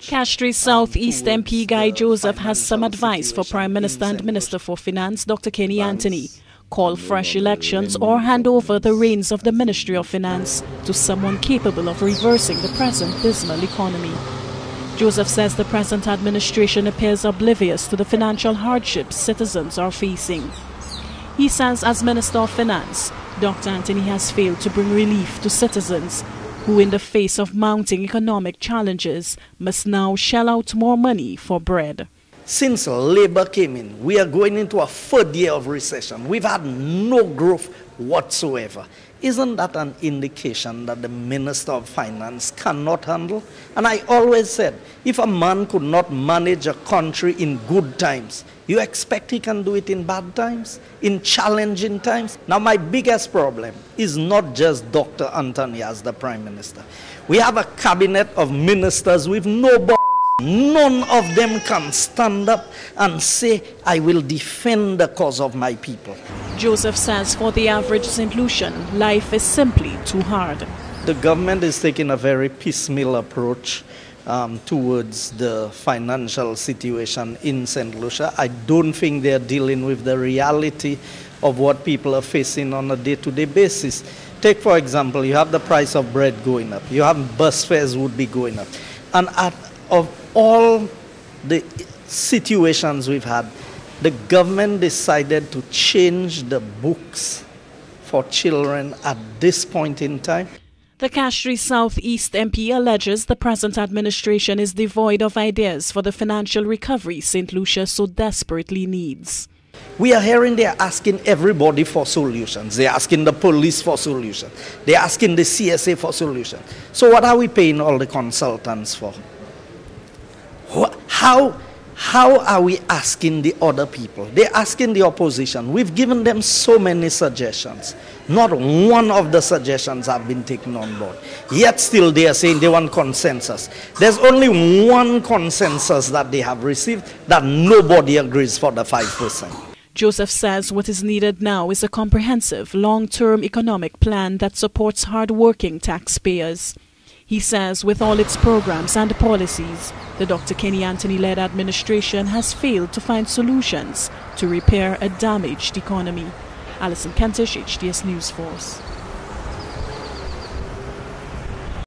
Castries South-East MP Guy Joseph has some advice for Prime Minister and Minister for Finance Dr. Kenny Anthony. Call fresh elections or hand over the reins of the Ministry of Finance to someone capable of reversing the present dismal economy. Joseph says the present administration appears oblivious to the financial hardships citizens are facing. He says as Minister of Finance, Dr. Anthony has failed to bring relief to citizens who in the face of mounting economic challenges must now shell out more money for bread. Since Labour came in, we are going into a third year of recession. We've had no growth whatsoever. Isn't that an indication that the Minister of Finance cannot handle? And I always said, if a man could not manage a country in good times, you expect he can do it in bad times, in challenging times? Now, my biggest problem is not just Dr. Anthony as the Prime Minister. We have a cabinet of ministers with no balls. None of them can stand up and say, I will defend the cause of my people. Joseph says for the average Saint Lucian, life is simply too hard. The government is taking a very piecemeal approach towards the financial situation in Saint Lucia. I don't think they're dealing with the reality of what people are facing on a day-to-day basis. Take, for example, you have the price of bread going up. You have bus fares would be going up. And of all the situations we've had, the government decided to change the books for children at this point in time. The Castries South-East MP alleges the present administration is devoid of ideas for the financial recovery Saint Lucia so desperately needs. We are hearing they are asking everybody for solutions. They are asking the police for solutions. They are asking the CSA for solutions. So what are we paying all the consultants for? How are we asking the other people? They're asking the opposition. We've given them so many suggestions. Not one of the suggestions have been taken on board. Yet still they are saying they want consensus. There's only one consensus that they have received, that nobody agrees for the 5%. Joseph says what is needed now is a comprehensive, long-term economic plan that supports hard-working taxpayers. He says with all its programs and policies, the Dr. Kenny Anthony-led administration has failed to find solutions to repair a damaged economy. Alison Kentish, HDS News Force.